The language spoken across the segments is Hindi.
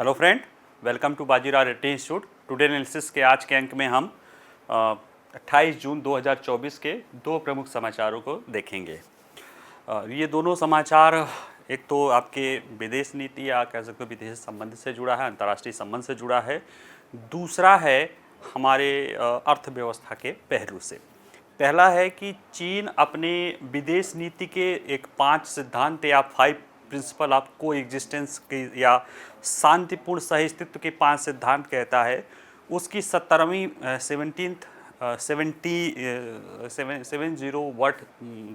Hello friend, welcome to Bajirao written institute. Today analysis के आज के अंक में हम 28 जून 2024 के दो प्रमुख समाचारों को देखेंगे। ये दोनों समाचार एक तो आपके विदेश नीति या कह सकते हो विदेश संबंध से जुड़ा है, अंतर्राष्ट्रीय संबंध से जुड़ा है। दूसरा है हमारे अर्थव्यवस्था के पहलू से। पहला है कि चीन अपने विदेश नीति के एक 5 सिद्धांत या 5 प्रिंसिपल ऑफ को एग्जिस्टेंस के या शांतिपूर्ण सहिस्तित्व के 5 सिद्धांत कहता है। उसकी 70वीं 70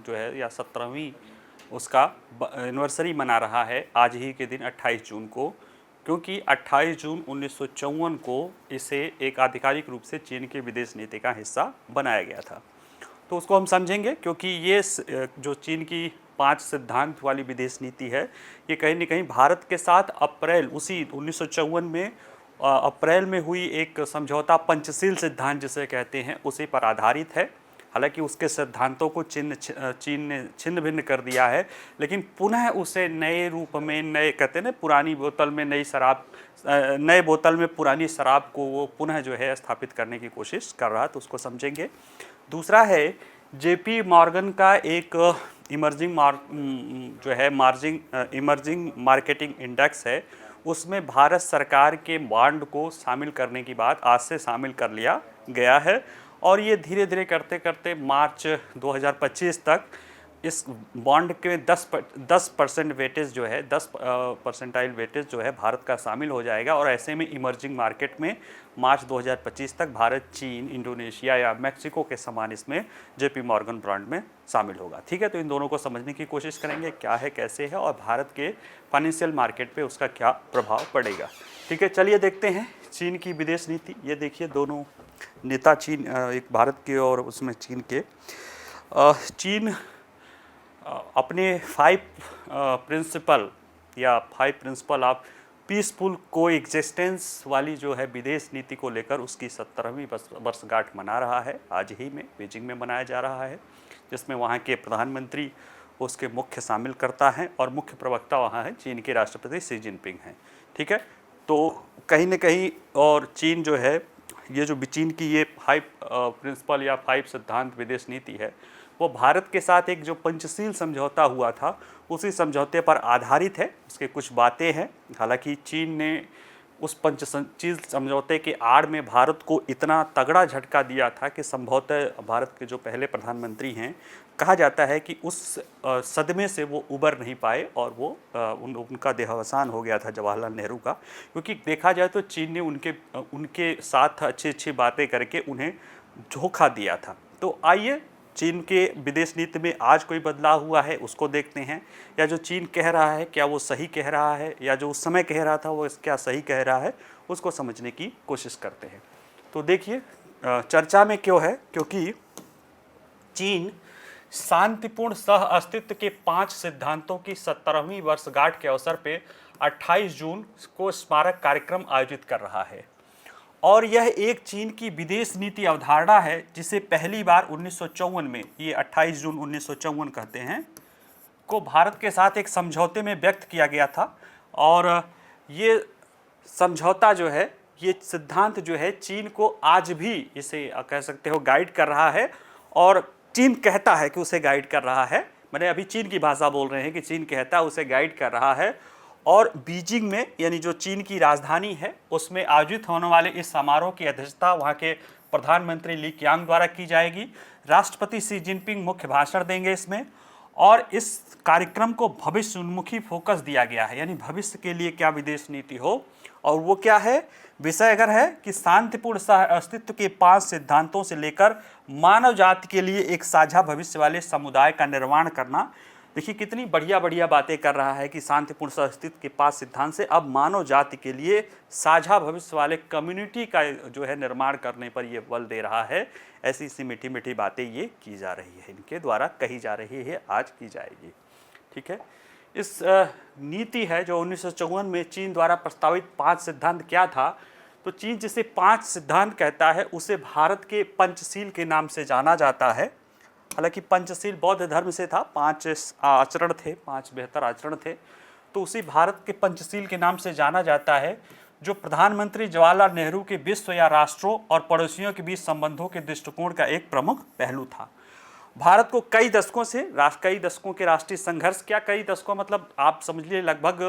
जो है या 17वीं उसका एनिवर्सरी मना रहा है आज ही के दिन 28 जून को, क्योंकि 28 जून 1954 को इसे एक आधिकारिक रूप से चीन के विदेश नीति का हिस्सा बनाया गया था। तो उसको हम समझेंगे, क्योंकि ये जो चीन की 5 सिद्धांत वाली विदेश नीति है, ये कहीं न कहीं भारत के साथ अप्रैल उसी 1954 में अप्रैल में हुई एक समझौता पंचशील सिद्धांत जिसे कहते हैं, उसी पर आधारित है। हालांकि उसके सिद्धांतों को चीन ने छिन्न भिन्न कर दिया है, लेकिन पुनः उसे नए रूप में, नए कहते हैं ना, पुरानी बोतल में नई शराब, नए बोतल में पुरानी शराब को वो पुनः जो है स्थापित करने की कोशिश कर रहा है। तो उसको समझेंगे। दूसरा है जेपी मॉर्गन का एक इमर्जिंग मार्केटिंग इंडेक्स है। उसमें भारत सरकार के बॉन्ड को शामिल करने की बात आज से शामिल कर लिया गया है, और ये धीरे धीरे करते करते मार्च 2025 तक इस बॉन्ड के 10% वेटेज जो है, 10% वेटेज जो है भारत का शामिल हो जाएगा। और ऐसे में इमर्जिंग मार्केट में मार्च 2025 तक भारत, चीन, इंडोनेशिया या मैक्सिको के समान इसमें जेपी मॉर्गन बॉन्ड में शामिल होगा। ठीक है, तो इन दोनों को समझने की कोशिश करेंगे, क्या है, कैसे है, और भारत के फाइनेंशियल मार्केट पे उसका क्या प्रभाव पड़ेगा। ठीक है, चलिए देखते हैं चीन की विदेश नीति। ये देखिए, दोनों नेता चीन, एक भारत के और उसमें चीन के। चीन अपने 5 प्रिंसिपल ऑफ पीसफुल को एग्जिस्टेंस वाली जो है विदेश नीति को लेकर उसकी 17वीं वर्षगांठ मना रहा है। आज ही में बीजिंग में मनाया जा रहा है, जिसमें वहाँ के प्रधानमंत्री उसके मुख्य शामिल करता है, और मुख्य प्रवक्ता वहाँ है चीन के राष्ट्रपति शी जिनपिंग हैं। ठीक है, तो कहीं न कहीं और चीन जो है, ये जो चीन की ये 5 प्रिंसिपल या 5 सिद्धांत विदेश नीति है, वो भारत के साथ एक जो पंचशील समझौता हुआ था उसी समझौते पर आधारित है। उसके कुछ बातें हैं। हालांकि चीन ने उस पंचशील समझौते के आड़ में भारत को इतना तगड़ा झटका दिया था कि संभवतः भारत के जो पहले प्रधानमंत्री हैं, कहा जाता है कि उस सदमे से वो उबर नहीं पाए, और वो उनका देहावसान हो गया था जवाहरलाल नेहरू का। क्योंकि देखा जाए तो चीन ने उनके साथ अच्छी अच्छी बातें करके उन्हें धोखा दिया था। तो आइए चीन के विदेश नीति में आज कोई बदलाव हुआ है उसको देखते हैं, या जो चीन कह रहा है क्या वो सही कह रहा है, या जो उस समय कह रहा था वो क्या सही कह रहा है, उसको समझने की कोशिश करते हैं। तो देखिए, चर्चा में क्यों है, क्योंकि चीन शांतिपूर्ण सह अस्तित्व के 5 सिद्धांतों की 17वीं वर्षगांठ के अवसर पे 28 जून को स्मारक कार्यक्रम आयोजित कर रहा है। और यह एक चीन की विदेश नीति अवधारणा है जिसे पहली बार 1954 में, ये 28 जून 1954 कहते हैं, को भारत के साथ एक समझौते में व्यक्त किया गया था। और ये समझौता जो है, ये सिद्धांत जो है, चीन को आज भी इसे कह सकते हो गाइड कर रहा है, और चीन कहता है कि उसे गाइड कर रहा है। मैंने अभी चीन की भाषा बोल रहे हैं कि चीन कहता है उसे गाइड कर रहा है। और बीजिंग में, यानी जो चीन की राजधानी है, उसमें आयोजित होने वाले इस समारोह की अध्यक्षता वहाँ के प्रधानमंत्री ली क्यांग द्वारा की जाएगी। राष्ट्रपति शी जिनपिंग मुख्य भाषण देंगे इसमें, और इस कार्यक्रम को भविष्य उन्मुखी फोकस दिया गया है, यानी भविष्य के लिए क्या विदेश नीति हो। और वो क्या है, विषय अगर है कि शांतिपूर्ण सह अस्तित्व के 5 सिद्धांतों से लेकर मानव जाति के लिए एक साझा भविष्य वाले समुदाय का निर्माण करना। देखिए कितनी बढ़िया बढ़िया बातें कर रहा है कि शांतिपूर्ण सह अस्तित्व के 5 सिद्धांत से अब मानव जाति के लिए साझा भविष्य वाले कम्युनिटी का जो है निर्माण करने पर ये बल दे रहा है। ऐसी सी मीठी मीठी बातें ये की जा रही है, इनके द्वारा कही जा रही है, आज की जाएगी। ठीक है, इस नीति है जो 1954 में चीन द्वारा प्रस्तावित 5 सिद्धांत क्या था, तो चीन जिसे 5 सिद्धांत कहता है उसे भारत के पंचशील के नाम से जाना जाता है। हालांकि पंचशील बौद्ध धर्म से था, 5 आचरण थे, 5 बेहतर आचरण थे। तो उसी भारत के पंचशील के नाम से जाना जाता है, जो प्रधानमंत्री जवाहरलाल नेहरू के विश्व या राष्ट्रों और पड़ोसियों के बीच संबंधों के दृष्टिकोण का एक प्रमुख पहलू था। भारत को कई दशकों के राष्ट्रीय संघर्ष, क्या कई दशकों मतलब आप समझ लीजिए लगभग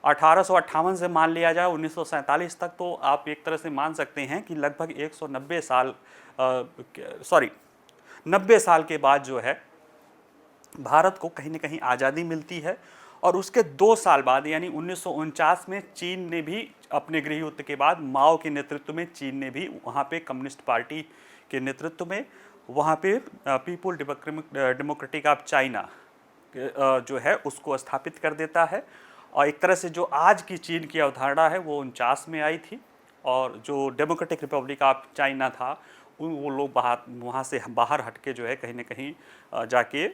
1858 से मान लिया जाए 1947 तक, तो आप एक तरह से मान सकते हैं कि लगभग 90 साल के बाद जो है भारत को कहीं न कहीं आज़ादी मिलती है। और उसके 2 साल बाद यानी 1949 में चीन ने भी अपने गृह युद्ध के बाद माओ के नेतृत्व में चीन ने भी वहाँ पे कम्युनिस्ट पार्टी के नेतृत्व में वहाँ पे पीपुल डेमोक्रेटिक ऑफ चाइना जो है उसको स्थापित कर देता है। और एक तरह से जो आज की चीन की अवधारणा है वो 49 में आई थी, और जो डेमोक्रेटिक रिपब्लिक ऑफ चाइना था वो लोग वहाँ से बाहर हट के जो है कहीं न कहीं जाके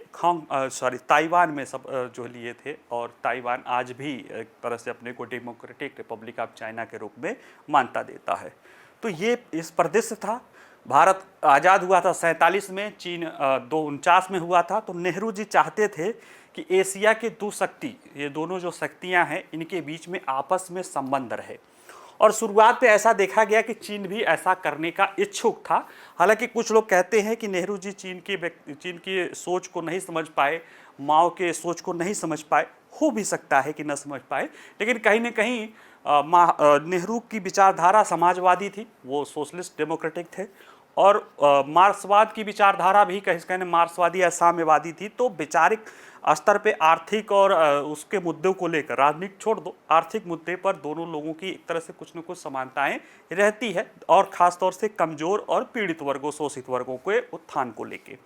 ताइवान में सब जो लिए थे, और ताइवान आज भी एक तरह से अपने को डेमोक्रेटिक रिपब्लिक ऑफ चाइना के रूप में मानता देता है। तो ये इस परिदृश्य था। भारत आज़ाद हुआ था 47 में, चीन 49 में हुआ था। तो नेहरू जी चाहते थे कि एशिया के दो शक्ति, ये दोनों जो शक्तियां हैं, इनके बीच में आपस में संबंध रहे। और शुरुआत में ऐसा देखा गया कि चीन भी ऐसा करने का इच्छुक था। हालांकि कुछ लोग कहते हैं कि नेहरू जी चीन की सोच को नहीं समझ पाए, माओ के सोच को नहीं समझ पाए, हो भी सकता है कि न समझ पाए, लेकिन कहीं न कहीं नेहरू की विचारधारा समाजवादी थी, वो सोशलिस्ट डेमोक्रेटिक थे। और मार्क्सवाद की विचारधारा भी कहने मार्क्सवादी या साम्यवादी थी। तो वैचारिक स्तर पे आर्थिक और उसके मुद्दों को लेकर, राजनीति छोड़ दो, आर्थिक मुद्दे पर दोनों लोगों की एक तरह से कुछ न कुछ समानताएं रहती है, और ख़ासतौर से कमज़ोर और पीड़ित वर्गों, शोषित वर्गों के उत्थान को लेके।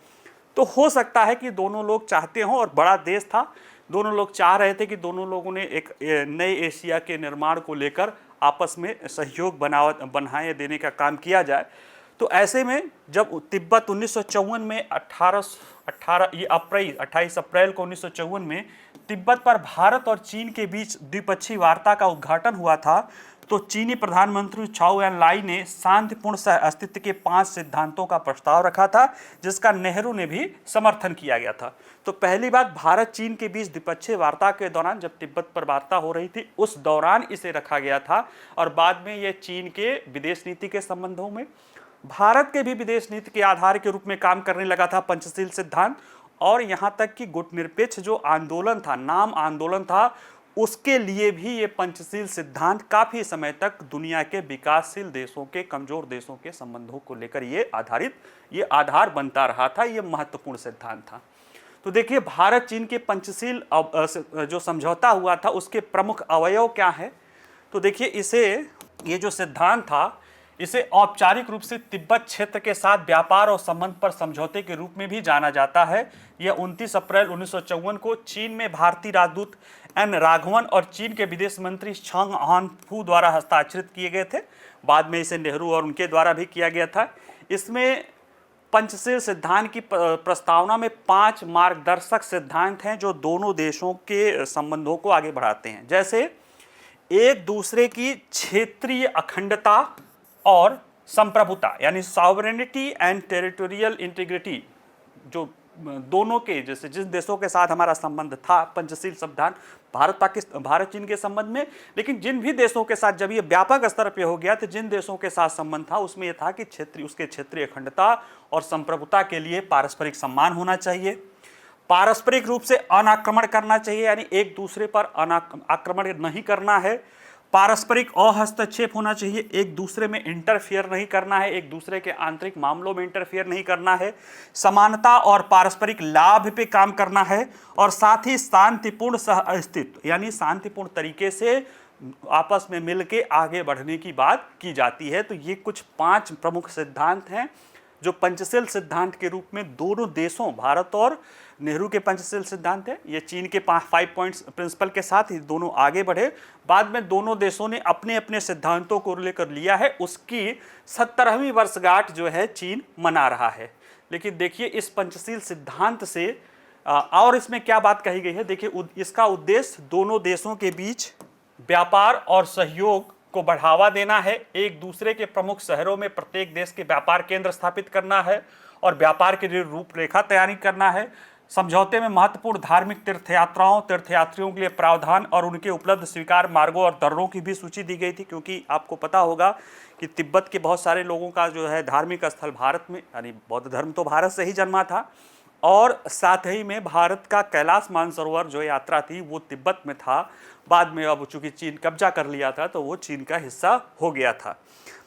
तो हो सकता है कि दोनों लोग चाहते हों, और बड़ा देश था, दोनों लोग चाह रहे थे कि दोनों लोगों ने एक नए एशिया के निर्माण को लेकर आपस में सहयोग बनाए देने का काम किया जाए। तो ऐसे में जब तिब्बत 1954 में 28 अप्रैल को 1954 में तिब्बत पर भारत और चीन के बीच द्विपक्षीय वार्ता का उद्घाटन हुआ था, तो चीनी प्रधानमंत्री चाउ एन लाई ने शांतिपूर्ण सह अस्तित्व के 5 सिद्धांतों का प्रस्ताव रखा था, जिसका नेहरू ने भी समर्थन किया गया था। तो पहली बात भारत चीन के बीच द्विपक्षीय वार्ता के दौरान, जब तिब्बत पर वार्ता हो रही थी, उस दौरान इसे रखा गया था। और बाद में ये चीन के विदेश नीति के संबंधों में, भारत के भी विदेश नीति के आधार के रूप में काम करने लगा था पंचशील सिद्धांत। और यहाँ तक कि गुटनिरपेक्ष जो आंदोलन था, नाम आंदोलन था, उसके लिए भी ये पंचशील सिद्धांत काफ़ी समय तक दुनिया के विकासशील देशों के, कमज़ोर देशों के संबंधों को लेकर ये आधार बनता रहा था, ये महत्वपूर्ण सिद्धांत था। तो देखिए, भारत चीन के पंचशील जो समझौता हुआ था, उसके प्रमुख अवयव क्या है? तो देखिए, ये जो सिद्धांत था, इसे औपचारिक रूप से तिब्बत क्षेत्र के साथ व्यापार और संबंध पर समझौते के रूप में भी जाना जाता है। यह 29 अप्रैल 1954 को चीन में भारतीय राजदूत एन राघवन और चीन के विदेश मंत्री छंग हानफू द्वारा हस्ताक्षरित किए गए थे। बाद में इसे नेहरू और उनके द्वारा भी किया गया था। इसमें पंचशील सिद्धांत की प्रस्तावना में 5 मार्गदर्शक सिद्धांत हैं, जो दोनों देशों के संबंधों को आगे बढ़ाते हैं। जैसे एक दूसरे की क्षेत्रीय अखंडता और संप्रभुता, यानी सॉवरेनिटी एंड टेरिटोरियल इंटीग्रिटी, जो दोनों के, जैसे जिस देशों के साथ हमारा संबंध था पंचशील सिद्धांत भारत चीन के संबंध में, लेकिन जिन भी देशों के साथ जब ये व्यापक स्तर पे हो गया, तो जिन देशों के साथ संबंध था उसमें यह था कि उसके क्षेत्रीय अखंडता और संप्रभुता के लिए पारस्परिक सम्मान होना चाहिए, पारस्परिक रूप से अनाक्रमण करना चाहिए, यानी एक दूसरे पर आक्रमण नहीं करना है, पारस्परिक अहस्तक्षेप होना चाहिए, एक दूसरे में इंटरफियर नहीं करना है, एक दूसरे के आंतरिक मामलों में इंटरफियर नहीं करना है, समानता और पारस्परिक लाभ पे काम करना है, और साथ ही शांतिपूर्ण सह अस्तित्व, यानी शांतिपूर्ण तरीके से आपस में मिलके आगे बढ़ने की बात की जाती है। तो ये कुछ 5 प्रमुख सिद्धांत हैं जो पंचशील सिद्धांत के रूप में दोनों देशों, भारत और नेहरू के पंचशील सिद्धांत है, ये चीन के 5 पॉइंट्स प्रिंसिपल के साथ ही दोनों आगे बढ़े। बाद में दोनों देशों ने अपने अपने सिद्धांतों को लेकर लिया है। उसकी 17वीं वर्षगांठ जो है चीन मना रहा है। लेकिन देखिए, इस पंचशील सिद्धांत से और इसमें क्या बात कही गई है, देखिए, इसका उद्देश्य दोनों देशों के बीच व्यापार और सहयोग को बढ़ावा देना है, एक दूसरे के प्रमुख शहरों में प्रत्येक देश के व्यापार केंद्र स्थापित करना है और व्यापार के लिए रूपरेखा तैयारी करना है, समझौते में महत्वपूर्ण धार्मिक तीर्थयात्रियों के लिए प्रावधान और उनके उपलब्ध स्वीकार मार्गों और दरों की भी सूची दी गई थी, क्योंकि आपको पता होगा कि तिब्बत के बहुत सारे लोगों का जो है धार्मिक स्थल भारत में, यानी बौद्ध धर्म तो भारत से ही जन्मा था, और साथ ही में भारत का कैलाश मानसरोवर जो यात्रा थी वो तिब्बत में था। बाद में अब चूंकि चीन कब्जा कर लिया था तो वो चीन का हिस्सा हो गया था।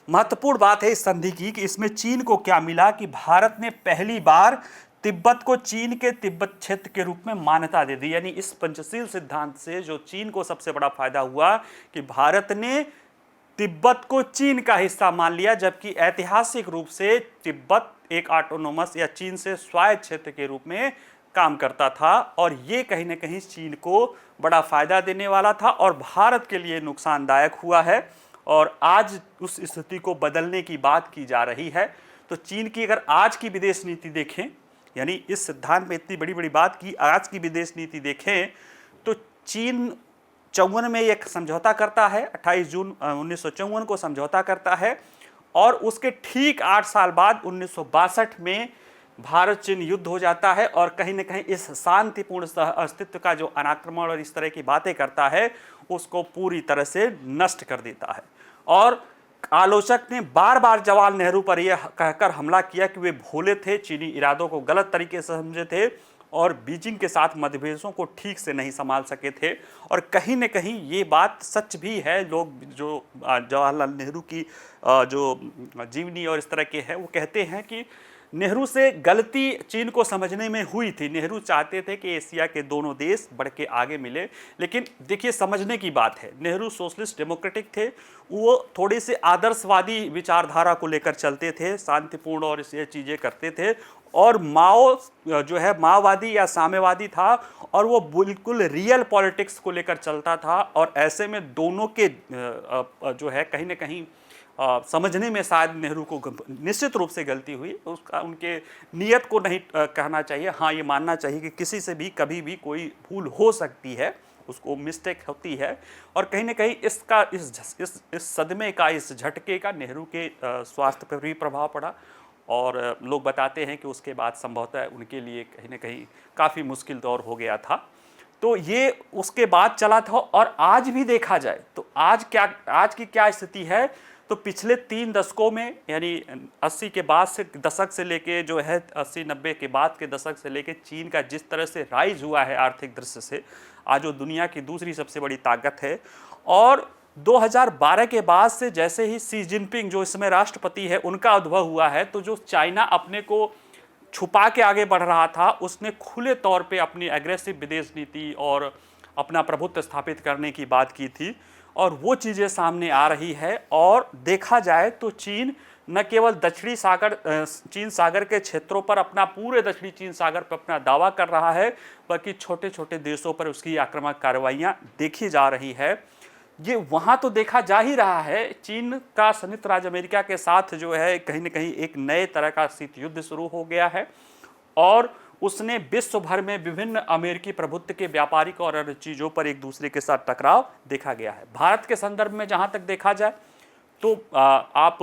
महत्वपूर्ण बात है इस संधि की कि इसमें चीन को क्या मिला कि भारत ने पहली बार तिब्बत को चीन के तिब्बत क्षेत्र के रूप में मान्यता दे दी। यानी इस पंचशील सिद्धांत से जो चीन को सबसे बड़ा फायदा हुआ कि भारत ने तिब्बत को चीन का हिस्सा मान लिया, जबकि ऐतिहासिक रूप से तिब्बत एक ऑटोनोमस या चीन से स्वायत्त क्षेत्र के रूप में काम करता था, और ये कहीं ना कहीं चीन को बड़ा फायदा देने वाला था और भारत के लिए नुकसानदायक हुआ है। और आज उस स्थिति को बदलने की बात की जा रही है। तो चीन की अगर आज की विदेश नीति देखें, यानी इस सिद्धांत में इतनी बड़ी बड़ी बात की, आज की विदेश नीति देखें तो चीन 54 में एक समझौता करता है, 28 जून 1954 को समझौता करता है, और उसके ठीक 8 साल बाद 1962 में भारत चीन युद्ध हो जाता है, और कहीं ना कहीं इस शांतिपूर्ण अस्तित्व का जो अनाक्रमण और इस तरह की बातें करता है उसको पूरी तरह से नष्ट कर देता है। और आलोचक ने बार बार जवाहरलाल नेहरू पर यह कहकर हमला किया कि वे भोले थे, चीनी इरादों को गलत तरीके से समझे थे और बीजिंग के साथ मतभेदों को ठीक से नहीं संभाल सके थे। और कहीं न कहीं ये बात सच भी है। लोग जो जवाहरलाल नेहरू की जो जीवनी और इस तरह के हैं वो कहते हैं कि नेहरू से गलती चीन को समझने में हुई थी। नेहरू चाहते थे कि एशिया के दोनों देश बढ़ के आगे मिले, लेकिन देखिए समझने की बात है, नेहरू सोशलिस्ट डेमोक्रेटिक थे, वो थोड़ी सी आदर्शवादी विचारधारा को लेकर चलते थे, शांतिपूर्ण और ये चीज़ें करते थे, और माओ जो है माओवादी या साम्यवादी था और वो बिल्कुल रियल पॉलिटिक्स को लेकर चलता था। और ऐसे में दोनों के जो है कहीं ना कहीं समझने में शायद नेहरू को निश्चित रूप से गलती हुई। उसका उनके नियत को नहीं कहना चाहिए, हाँ ये मानना चाहिए कि किसी से भी कभी भी कोई भूल हो सकती है, उसको मिस्टेक होती है। और कहीं ना कहीं इसका इस सदमे का, इस झटके का नेहरू के स्वास्थ्य पर भी प्रभाव पड़ा, और लोग बताते हैं कि उसके बाद संभवतः उनके लिए कहीं ना कहीं काफ़ी मुश्किल दौर हो गया था। तो ये उसके बाद चला था। और आज भी देखा जाए तो आज की क्या स्थिति है, तो पिछले 3 दशकों में, यानी 80 के बाद से दशक से लेके जो है 80-90 के बाद के दशक से लेके चीन का जिस तरह से राइज हुआ है आर्थिक दृष्टि से, आज वो दुनिया की दूसरी सबसे बड़ी ताकत है। और 2012 के बाद से जैसे ही शी जिनपिंग जो इस समय राष्ट्रपति है उनका उद्भव हुआ है, तो जो चाइना अपने को छुपा के आगे बढ़ रहा था उसने खुले तौर पे अपनी एग्रेसिव विदेश नीति और अपना प्रभुत्व स्थापित करने की बात की थी, और वो चीज़ें सामने आ रही है। और देखा जाए तो चीन न केवल दक्षिणी सागर चीन सागर के क्षेत्रों पर अपना, पूरे दक्षिणी चीन सागर पर अपना दावा कर रहा है, बल्कि छोटे छोटे देशों पर उसकी आक्रामक कार्रवाइयाँ देखी जा रही है। ये वहाँ तो देखा जा ही रहा है। चीन का संयुक्त राज्य अमेरिका के साथ जो है कहीं ना कहीं एक नए तरह का शीत युद्ध शुरू हो गया है, और उसने विश्व भर में विभिन्न अमेरिकी प्रभुत्व के व्यापारिक और अन्य चीज़ों पर एक दूसरे के साथ टकराव देखा गया है। भारत के संदर्भ में जहाँ तक देखा जाए तो आप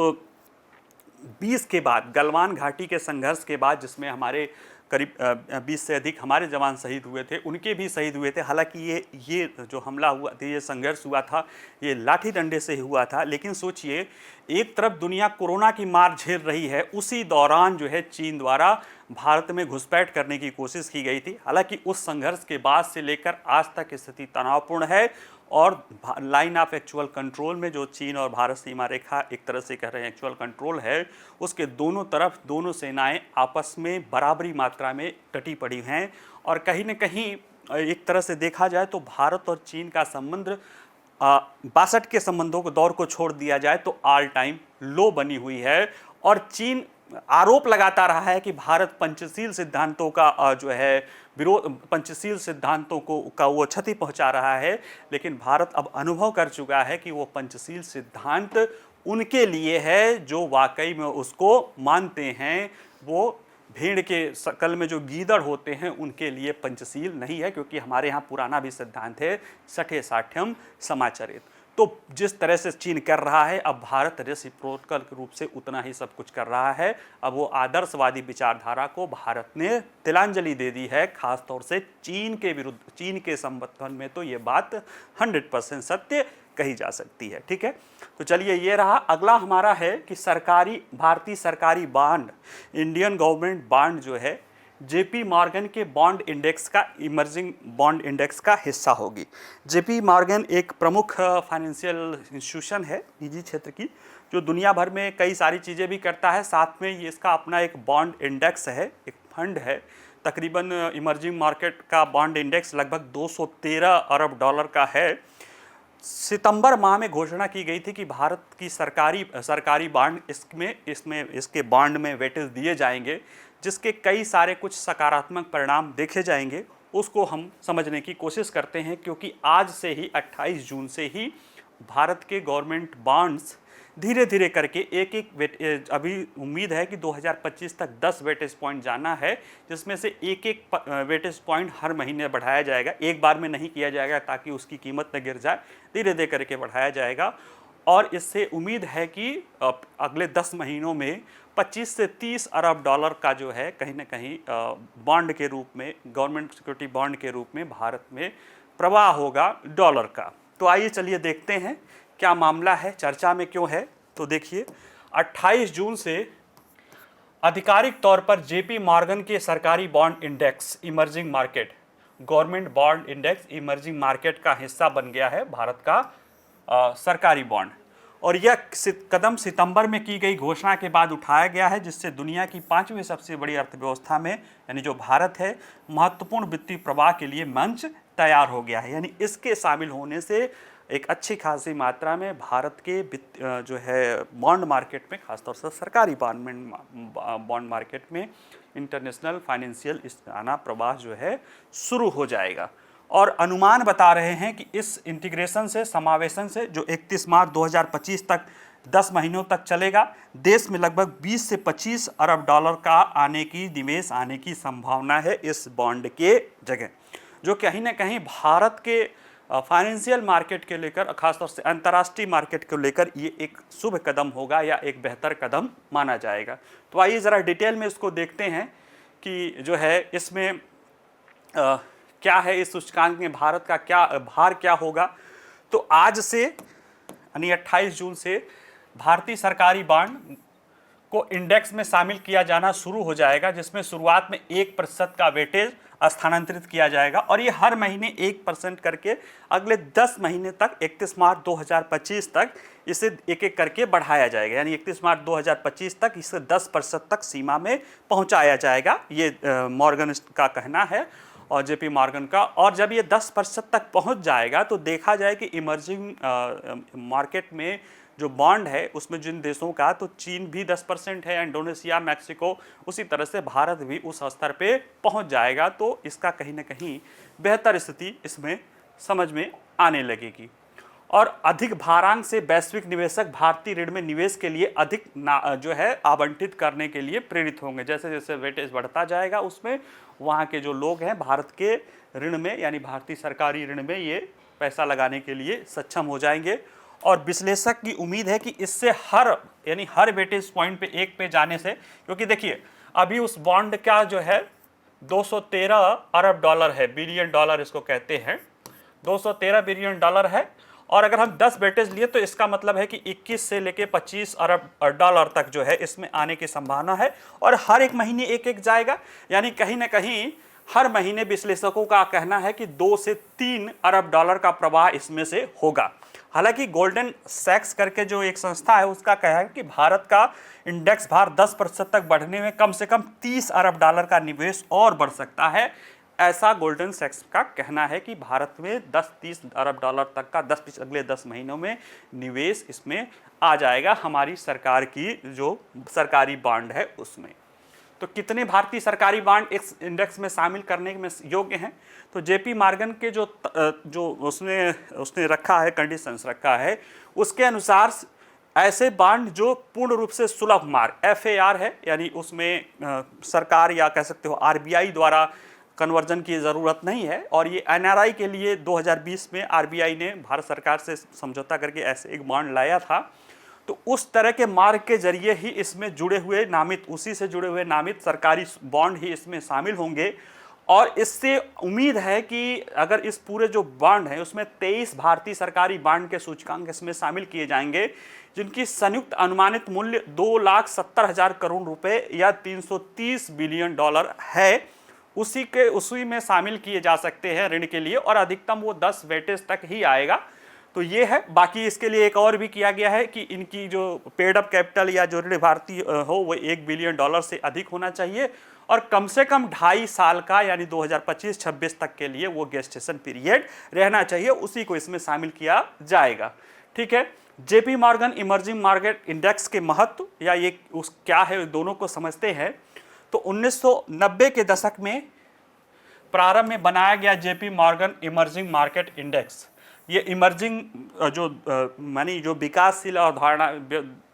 20 के बाद, गलवान घाटी के संघर्ष के बाद, जिसमें हमारे करीब 20 से अधिक हमारे जवान शहीद हुए थे, उनके भी शहीद हुए थे। हालांकि ये जो हमला हुआ था, ये संघर्ष हुआ था, ये लाठी डंडे से हुआ था। लेकिन सोचिए, एक तरफ दुनिया कोरोना की मार झेल रही है, उसी दौरान जो है चीन द्वारा भारत में घुसपैठ करने की कोशिश की गई थी। हालांकि उस संघर्ष के बाद से लेकर आज तक स्थिति तनावपूर्ण है, और लाइन ऑफ एक्चुअल कंट्रोल में जो चीन और भारत सीमा रेखा एक तरह से कह रहे हैं एक्चुअल कंट्रोल है, उसके दोनों तरफ दोनों सेनाएं आपस में बराबरी मात्रा में डटी पड़ी हैं। और कहीं न कहीं एक तरह से देखा जाए तो भारत और चीन का संबंध 62 के संबंधों को दौर को छोड़ दिया जाए तो ऑल टाइम लो बनी हुई है। और चीन आरोप लगाता रहा है कि भारत पंचशील सिद्धांतों का जो है विरोध, पंचशील सिद्धांतों का वो क्षति पहुंचा रहा है। लेकिन भारत अब अनुभव कर चुका है कि वो पंचशील सिद्धांत उनके लिए है जो वाकई में उसको मानते हैं। वो भेड़ के शकल में जो गीदड़ होते हैं उनके लिए पंचशील नहीं है, क्योंकि हमारे यहाँ पुराना भी सिद्धांत है, सठे साठ्यम समाचरित। तो जिस तरह से चीन कर रहा है, अब भारत रेसिप्रोकल रूप से उतना ही सब कुछ कर रहा है। अब वो आदर्शवादी विचारधारा को भारत ने तिलांजलि दे दी है, खासतौर से चीन के विरुद्ध, चीन के संबंध में तो ये बात 100% सत्य कही जा सकती है। ठीक है, तो चलिए ये रहा। अगला हमारा है कि भारतीय सरकारी बॉन्ड, इंडियन गवर्नमेंट बॉन्ड जो है जेपी मॉर्गन के बॉन्ड इंडेक्स का, इमर्जिंग बॉन्ड इंडेक्स का हिस्सा होगी। जेपी मॉर्गन एक प्रमुख फाइनेंशियल इंस्टीट्यूशन है निजी क्षेत्र की, जो दुनिया भर में कई सारी चीज़ें भी करता है। साथ में ये इसका अपना एक बॉन्ड इंडेक्स है, एक फंड है। तकरीबन इमर्जिंग मार्केट का बॉन्ड इंडेक्स लगभग 213 अरब डॉलर का है। सितंबर माह में घोषणा की गई थी कि भारत की सरकारी बॉन्ड इसके बॉन्ड में वेटेज दिए जाएंगे, जिसके कई सारे कुछ सकारात्मक परिणाम देखे जाएंगे। उसको हम समझने की कोशिश करते हैं, क्योंकि आज से ही 28 जून से ही भारत के गवर्नमेंट बॉन्ड्स धीरे धीरे करके एक अभी उम्मीद है कि 2025 तक 10 वेटेज पॉइंट जाना है, जिसमें से एक वेटेज पॉइंट हर महीने बढ़ाया जाएगा। एक बार में नहीं किया जाएगा ताकि उसकी कीमत न गिर जाए, धीरे धीरे करके बढ़ाया जाएगा। और इससे उम्मीद है कि अगले 10 महीनों में 25 से 30 अरब डॉलर का जो है कहीं ना कहीं बॉन्ड के रूप में, गवर्नमेंट सिक्योरिटी बॉन्ड के रूप में भारत में प्रवाह होगा डॉलर का। तो आइए चलिए देखते हैं क्या मामला है, चर्चा में क्यों है। तो देखिए 28 जून से आधिकारिक तौर पर जेपी मॉर्गन के सरकारी bond index emerging market, government bond index emerging market का हिस्सा बन गया है भारत का सरकारी बॉन्ड। और यह कदम सितंबर में की गई घोषणा के बाद उठाया गया है, जिससे दुनिया की 5वीं सबसे बड़ी अर्थव्यवस्था में, यानी जो भारत है, महत्वपूर्ण वित्तीय प्रवाह के लिए मंच तैयार हो गया है। यानी इसके शामिल होने से एक अच्छी खासी मात्रा में भारत के जो है बॉन्ड मार्केट में, खासतौर से सरकारी बॉन्ड मार्केट में इंटरनेशनल फाइनेंशियल आना प्रवाह जो है शुरू हो जाएगा। और अनुमान बता रहे हैं कि इस इंटीग्रेशन से, समावेशन से, जो 31 मार्च 2025 तक 10 महीनों तक चलेगा, देश में लगभग 20 से 25 अरब डॉलर का निवेश आने की संभावना है इस बॉन्ड के जगह, जो कहीं ना कहीं भारत के फाइनेंशियल मार्केट के लेकर, खासतौर से अंतर्राष्ट्रीय मार्केट को लेकर ये एक शुभ कदम होगा या एक बेहतर कदम माना जाएगा। तो आइए ज़रा डिटेल में इसको देखते हैं कि जो है इसमें क्या है, इस सूचकांक में भारत का क्या भार क्या होगा। तो आज से यानी 28 जून से भारतीय सरकारी बॉन्ड को इंडेक्स में शामिल किया जाना शुरू हो जाएगा, जिसमें शुरुआत में 1% का वेटेज स्थानांतरित किया जाएगा, और ये हर महीने 1% करके अगले 10 महीने तक 31 मार्च 2025 तक इसे एक एक करके बढ़ाया जाएगा। यानी 31 मार्च 2025 तक इसे 10% तक सीमा में पहुंचाया जाएगा, ये मॉर्गन का कहना है और जेपी मॉर्गन का। और जब ये 10% तक पहुंच जाएगा तो देखा जाए कि इमर्जिंग मार्केट में जो बॉन्ड है उसमें जिन देशों का, तो चीन भी 10% है, इंडोनेशिया, मैक्सिको, उसी तरह से भारत भी उस स्तर पे पहुंच जाएगा। तो इसका कहीं ना कहीं बेहतर स्थिति इसमें समझ में आने लगेगी। और अधिक भारांक से वैश्विक निवेशक भारतीय ऋण में निवेश के लिए अधिक जो है आवंटित करने के लिए प्रेरित होंगे। जैसे जैसे वेटेज बढ़ता जाएगा उसमें वहाँ के जो लोग हैं भारत के ऋण में, यानी भारतीय सरकारी ऋण में, ये पैसा लगाने के लिए सक्षम हो जाएंगे। और विश्लेषक की उम्मीद है कि इससे हर वेटेज पॉइंट पे एक पे जाने से, क्योंकि देखिए अभी उस बॉन्ड का जो है 213 अरब डॉलर है, बिलियन डॉलर इसको कहते हैं, 213 बिलियन डॉलर है। और अगर हम 10 वेटेज लिए तो इसका मतलब है कि 21 से लेके 25 अरब डॉलर तक जो है इसमें आने की संभावना है, और हर एक महीने एक एक जाएगा। यानी कहीं ना कहीं हर महीने विश्लेषकों का कहना है कि 2 से 3 अरब डॉलर का प्रवाह इसमें से होगा। हालांकि गोल्डन सैक्स करके जो एक संस्था है उसका कहना है कि भारत का इंडेक्स भार 10% तक बढ़ने में कम से कम 30 अरब डॉलर का निवेश और बढ़ सकता है। ऐसा गोल्डन सैक्स का कहना है कि भारत में 10-30 अरब डॉलर तक का अगले 10 महीनों में निवेश इसमें आ जाएगा, हमारी सरकार की जो सरकारी बॉन्ड है उसमें। तो कितने भारतीय सरकारी बॉन्ड इस इंडेक्स में शामिल करने में योग्य हैं? तो जेपी मॉर्गन के जो उसने रखा है, कंडीशंस रखा है, उसके अनुसार ऐसे बॉन्ड जो पूर्ण रूप से सुलभ मार्ग FAR है, यानी उसमें सरकार या कह सकते हो RBI द्वारा कन्वर्जन की ज़रूरत नहीं है। और ये एनआरआई के लिए 2020 में आरबीआई ने भारत सरकार से समझौता करके ऐसे एक बॉन्ड लाया था। तो उस तरह के मार्ग के जरिए ही इसमें जुड़े हुए नामित, उसी से जुड़े हुए नामित सरकारी बॉन्ड ही इसमें शामिल होंगे। और इससे उम्मीद है कि अगर इस पूरे जो बॉन्ड है उसमें 23 भारतीय सरकारी बॉन्ड के सूचकांक इसमें शामिल किए जाएंगे, जिनकी संयुक्त अनुमानित मूल्य 2,70,000 करोड़ रुपए या 330 बिलियन डॉलर है, उसी में शामिल किए जा सकते हैं ऋण के लिए। और अधिकतम वो 10 वेटेज तक ही आएगा। तो ये है। बाकी इसके लिए एक और भी किया गया है कि इनकी जो पेड अप कैपिटल या जो ऋण भारतीय हो वो $1 बिलियन से अधिक होना चाहिए और कम से कम 2.5 साल का यानी 2025-26 तक के लिए वो गेस्टेशन पीरियड रहना चाहिए, उसी को इसमें शामिल किया जाएगा। ठीक है। JP Morgan emerging market index के महत्व या ये क्या है, दोनों को समझते हैं। तो 1990 के दशक में प्रारंभ में बनाया गया JP Morgan emerging market index. ये इमर्जिंग मानी जो विकासशील अवधारणा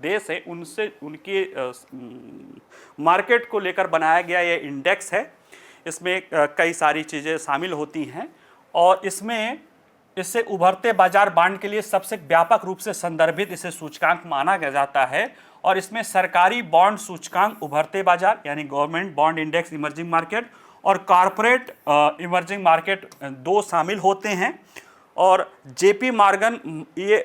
देश है उनसे उनके मार्केट को लेकर बनाया गया ये इंडेक्स है। इसमें कई सारी चीज़ें शामिल होती हैं और इससे उभरते बाजार बॉन्ड के लिए सबसे व्यापक रूप से संदर्भित इसे सूचकांक माना जाता है। और इसमें सरकारी बॉन्ड सूचकांक उभरते बाजार यानी government bond index emerging market और कॉरपोरेट इमर्जिंग मार्केट 2 शामिल होते हैं। और जेपी मॉर्गन ये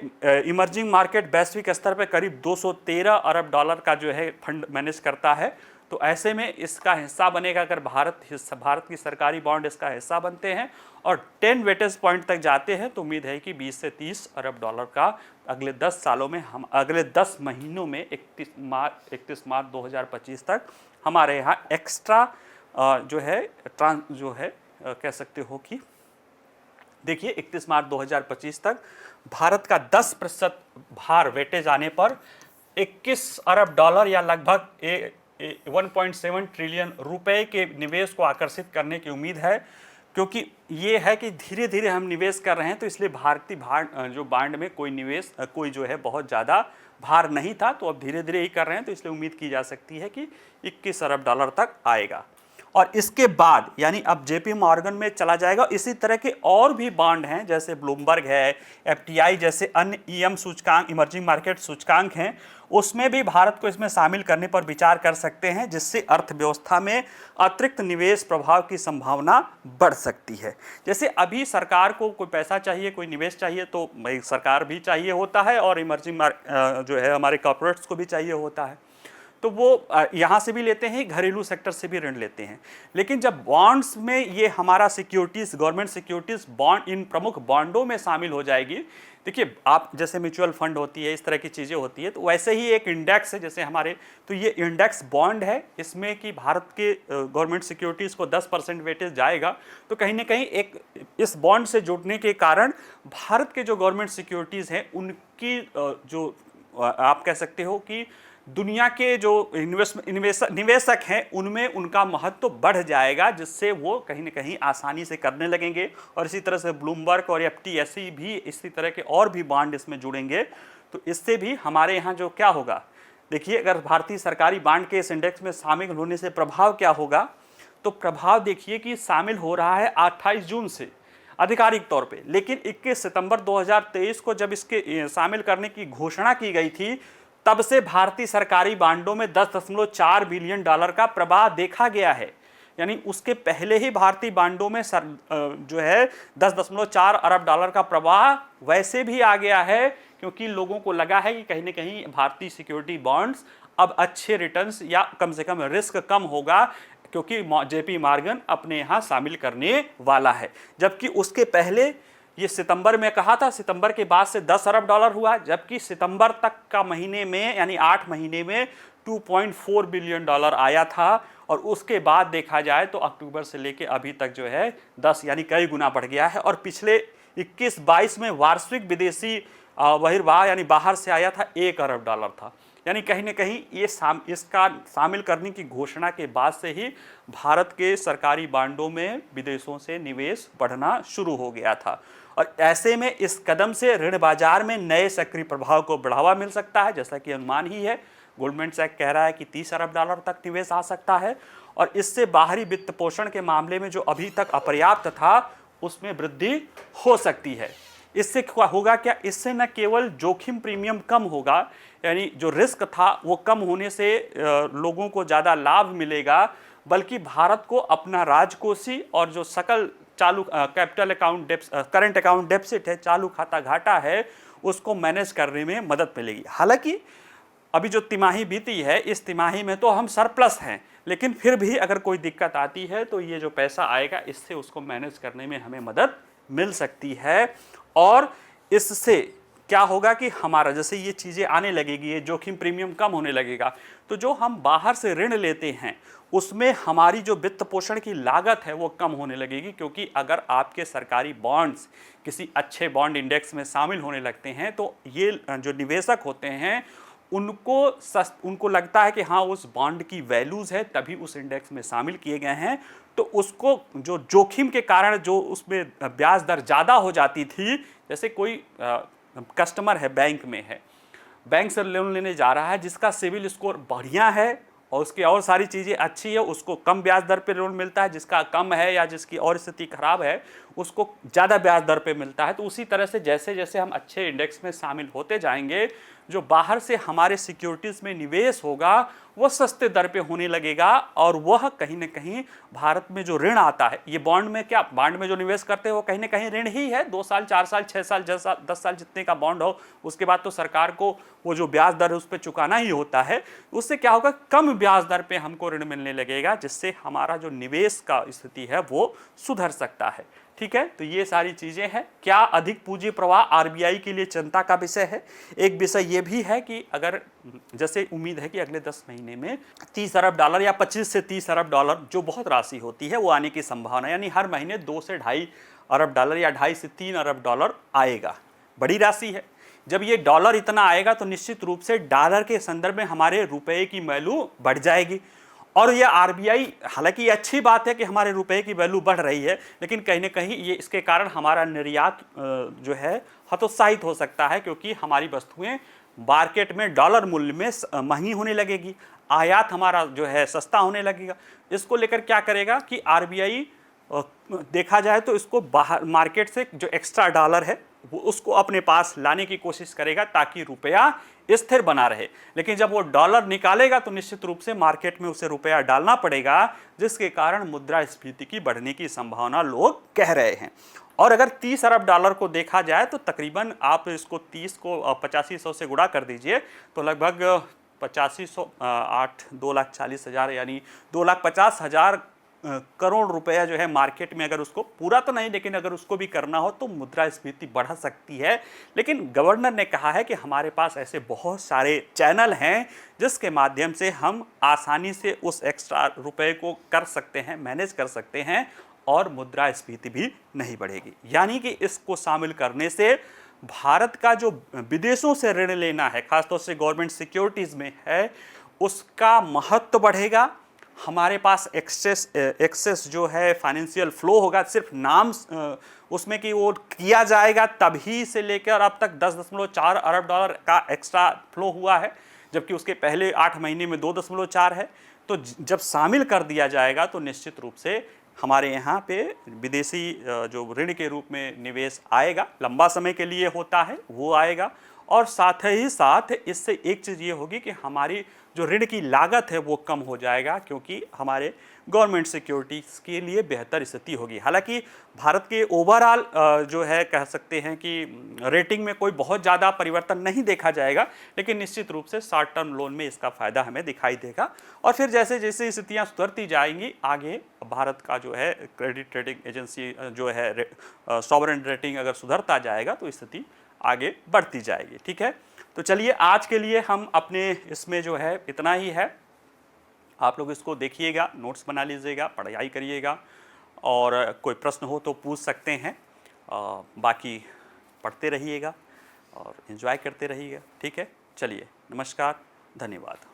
इमर्जिंग मार्केट वैश्विक स्तर पर करीब $213 अरब का जो है फंड मैनेज करता है। तो ऐसे में इसका हिस्सा बनेगा अगर भारत की सरकारी बॉन्ड इसका हिस्सा बनते हैं और 10 वेटेज पॉइंट तक जाते हैं तो उम्मीद है कि 20 से 30 अरब डॉलर का अगले 10 सालों में हम अगले 10 महीनों में 31 मार्च 2025 तक हमारे यहाँ एक्स्ट्रा जो है कह सकते हो कि देखिए 31 मार्च 2025 तक भारत का 10% भार वेटेज आने पर 21 अरब डॉलर या लगभग 1.7 ट्रिलियन रुपए के निवेश को आकर्षित करने की उम्मीद है। क्योंकि ये है कि धीरे धीरे हम निवेश कर रहे हैं तो इसलिए भारतीय जो बॉन्ड में कोई जो है बहुत ज़्यादा भार नहीं था, तो अब धीरे धीरे ही कर रहे हैं तो इसलिए उम्मीद की जा सकती है कि 21 अरब डॉलर तक आएगा। और इसके बाद यानी अब जेपी मॉर्गन में चला जाएगा। इसी तरह के और भी बॉन्ड हैं जैसे ब्लूमबर्ग है, एफटीआई जैसे अन्य ईएम सूचकांक इमर्जिंग मार्केट सूचकांक हैं, उसमें भी भारत को इसमें शामिल करने पर विचार कर सकते हैं, जिससे अर्थव्यवस्था में अतिरिक्त निवेश प्रभाव की संभावना बढ़ सकती है। जैसे अभी सरकार को कोई पैसा चाहिए, कोई निवेश चाहिए तो सरकार भी चाहिए होता है और इमर्जिंग जो है हमारे कॉर्पोरेट्स को भी चाहिए होता है, तो वो यहाँ से भी लेते हैं, घरेलू सेक्टर से भी ऋण लेते हैं। लेकिन जब बॉन्ड्स में ये हमारा securities government securities bond in प्रमुख बॉन्डों में शामिल हो जाएगी। देखिए आप जैसे म्यूचुअल फंड होती है, इस तरह की चीज़ें होती है, तो वैसे ही एक इंडेक्स है जैसे हमारे, तो ये इंडेक्स बॉन्ड है। इसमें कि भारत के गवर्नमेंट सिक्योरिटीज़ को 10% वेटेज जाएगा। तो कहीं ना कहीं एक इस बॉन्ड से जुड़ने के कारण भारत के जो गवर्नमेंट सिक्योरिटीज़ हैं उनकी जो आप कह सकते हो कि दुनिया के जो निवेशक हैं उनमें उनका महत्व बढ़ जाएगा, जिससे वो कहीं ना कहीं आसानी से करने लगेंगे। और इसी तरह से ब्लूमबर्ग और एफटीएसई भी इसी तरह के और भी बॉन्ड इसमें जुड़ेंगे। तो इससे भी हमारे यहाँ जो क्या होगा, देखिए अगर भारतीय सरकारी बॉन्ड के इस इंडेक्स में शामिल होने से प्रभाव क्या होगा, तो प्रभाव देखिए कि शामिल हो रहा है 28 जून से आधिकारिक तौर पे, लेकिन 21 सितंबर 2023 को जब इसके शामिल करने की घोषणा की गई थी तब से भारतीय सरकारी बॉन्डों में 10.4 बिलियन डॉलर का प्रवाह देखा गया है। यानी उसके पहले ही भारतीय बॉन्डों में जो है 10.4 अरब डॉलर का प्रवाह वैसे भी आ गया है, क्योंकि लोगों को लगा है कि कहीं ना कहीं भारतीय सिक्योरिटी बॉन्ड्स अब अच्छे रिटर्न्स या कम से कम रिस्क कम होगा, क्योंकि जेपी मॉर्गन अपने यहाँ शामिल करने वाला है। जबकि उसके पहले ये सितंबर में कहा था, सितंबर के बाद से 10 अरब डॉलर हुआ, जबकि सितंबर तक का महीने में यानी 8 महीने में 2.4 बिलियन डॉलर आया था। और उसके बाद देखा जाए तो अक्टूबर से लेके अभी तक जो है 10 यानी कई गुना बढ़ गया है। और पिछले 21-22 में वार्षिक विदेशी बहिर्वाह यानी बाहर से आया था 1 अरब डॉलर था। यानी कहीं ना कहीं ये इसका शामिल करने की घोषणा के बाद से ही भारत के सरकारी बॉन्डों में विदेशों से निवेश बढ़ना शुरू हो गया था। और ऐसे में इस कदम से ऋण बाजार में नए सक्रिय प्रभाव को बढ़ावा मिल सकता है, जैसा कि अनुमान ही है। गोल्डमैन सैक कह रहा है कि 30 अरब डॉलर तक निवेश आ सकता है और इससे बाहरी वित्त पोषण के मामले में जो अभी तक अपर्याप्त था उसमें वृद्धि हो सकती है। इससे क्या होगा, क्या इससे न केवल जोखिम प्रीमियम कम होगा, यानी जो रिस्क था वो कम होने से लोगों को ज़्यादा लाभ मिलेगा, बल्कि भारत को अपना राजकोषीय और जो सकल चालू capital account current account deficit है, चालू खाता घाटा है, उसको मैनेज करने में मदद मिलेगी। हालांकि अभी जो तिमाही बीती है, इस तिमाही में तो हम सरप्लस हैं, लेकिन फिर भी अगर कोई दिक्कत आती है तो ये जो पैसा आएगा इससे उसको मैनेज करने में हमें मदद मिल सकती है। और इससे क्या होगा कि हमारा जैसे ये चीज़ें आने लगेगी, ये जोखिम प्रीमियम कम होने लगेगा, तो जो हम बाहर से ऋण लेते हैं उसमें हमारी जो वित्त पोषण की लागत है वो कम होने लगेगी, क्योंकि अगर आपके सरकारी बॉन्ड्स किसी अच्छे बॉन्ड इंडेक्स में शामिल होने लगते हैं तो ये जो निवेशक होते हैं उनको लगता है कि हाँ उस बॉन्ड की वैल्यूज़ है तभी उस इंडेक्स में शामिल किए गए हैं, तो उसको जो जोखिम के कारण जो उसमें ब्याज दर ज़्यादा हो जाती थी, जैसे कोई कस्टमर है बैंक में है, बैंक से लोन लेने जा रहा है, जिसका सिविल स्कोर बढ़िया है और उसकी और सारी चीज़ें अच्छी है उसको कम ब्याज दर पे लोन मिलता है, जिसका कम है या जिसकी और स्थिति खराब है उसको ज़्यादा ब्याज दर पे मिलता है। तो उसी तरह से जैसे जैसे हम अच्छे इंडेक्स में शामिल होते जाएंगे, जो बाहर से हमारे सिक्योरिटीज़ में निवेश होगा वो सस्ते दर पे होने लगेगा और वह कहीं ना कहीं भारत में जो ऋण आता है, ये बॉन्ड में क्या बॉन्ड में जो निवेश करते हैं वो कहीं ना कहीं ऋण ही है। 2 साल 4 साल 6 साल 10 साल जितने का बॉन्ड हो, उसके बाद तो सरकार को वो जो ब्याज दर है उस पर चुकाना ही होता है। उससे क्या होगा, कम ब्याज दर पे हमको ऋण मिलने लगेगा, जिससे हमारा जो निवेश का स्थिति है वो सुधर सकता है। ठीक है, तो ये सारी चीजें हैं। क्या अधिक पूंजी प्रवाह आरबीआई के लिए चिंता का विषय है? एक विषय ये भी है कि अगर जैसे उम्मीद है कि अगले 10 महीने में 30 अरब डॉलर या 25 से 30 अरब डॉलर जो बहुत राशि होती है वो आने की संभावना, यानी हर महीने 2 से 2.5 अरब डॉलर या 2.5 से 3 अरब डॉलर आएगा। बड़ी राशि है। जब ये डॉलर इतना आएगा तो निश्चित रूप से डॉलर के संदर्भ में हमारे रुपए की वैल्यू बढ़ जाएगी। और ये आरबीआई, हालांकि ये अच्छी बात है कि हमारे रुपए की वैल्यू बढ़ रही है, लेकिन कहीं ना कहीं ये इसके कारण हमारा निर्यात जो है हतोत्साहित हो सकता है, क्योंकि हमारी वस्तुएं मार्केट में डॉलर मूल्य में महंगी होने लगेगी, आयात हमारा जो है सस्ता होने लगेगा। इसको लेकर क्या करेगा कि आरबीआई देखा जाए तो इसको बाहर मार्केट से जो एक्स्ट्रा डॉलर है वो उसको अपने पास लाने की कोशिश करेगा ताकि रुपया स्थिर बना रहे। लेकिन जब वो डॉलर निकालेगा तो निश्चित रूप से मार्केट में उसे रुपया डालना पड़ेगा, जिसके कारण मुद्रास्फीति की बढ़ने की संभावना लोग कह रहे हैं। और अगर 30 अरब डॉलर को देखा जाए तो तकरीबन आप इसको 30 को 8500 से गुणा कर दीजिए तो लगभग 8500 8 2,40,000 यानी 2,50,000 करोड़ रुपया जो है मार्केट में, अगर उसको पूरा तो नहीं लेकिन अगर उसको भी करना हो तो मुद्रास्फीति बढ़ सकती है। लेकिन गवर्नर ने कहा है कि हमारे पास ऐसे बहुत सारे चैनल हैं जिसके माध्यम से हम आसानी से उस एक्स्ट्रा रुपए को कर सकते हैं, मैनेज कर सकते हैं और मुद्रास्फीति भी नहीं बढ़ेगी। यानी कि इसको शामिल करने से भारत का जो विदेशों से ऋण लेना है, खासतौर से गवर्नमेंट सिक्योरिटीज़ में है, उसका महत्व बढ़ेगा। हमारे पास एक्सेस जो है फाइनेंशियल फ्लो होगा, सिर्फ नाम उसमें कि वो किया जाएगा तभी से लेकर अब तक 10.4 अरब डॉलर का एक्स्ट्रा फ्लो हुआ है, जबकि उसके पहले 8 महीने में 2.4 है। तो जब शामिल कर दिया जाएगा तो निश्चित रूप से हमारे यहाँ पे विदेशी जो ऋण के रूप में निवेश आएगा, लंबा समय के लिए होता है वो आएगा। और साथ ही साथ इससे एक चीज़ ये होगी कि हमारी जो ऋण की लागत है वो कम हो जाएगा, क्योंकि हमारे गवर्नमेंट सिक्योरिटीज़ के लिए बेहतर स्थिति होगी। हालांकि भारत के ओवरऑल जो है कह सकते हैं कि रेटिंग में कोई बहुत ज़्यादा परिवर्तन नहीं देखा जाएगा, लेकिन निश्चित रूप से शॉर्ट टर्म लोन में इसका फ़ायदा हमें दिखाई देगा। और फिर जैसे जैसे स्थितियाँ सुधरती जाएंगी आगे भारत का जो है क्रेडिट रेटिंग एजेंसी जो है सॉवरेन रेटिंग अगर सुधरता जाएगा तो स्थिति आगे बढ़ती जाएगी। ठीक है, तो चलिए आज के लिए हम अपने इसमें जो है इतना ही है। आप लोग इसको देखिएगा, नोट्स बना लीजिएगा, पढ़ाई करिएगा और कोई प्रश्न हो तो पूछ सकते हैं। बाकी पढ़ते रहिएगा और एंजॉय करते रहिएगा। ठीक है, चलिए नमस्कार, धन्यवाद।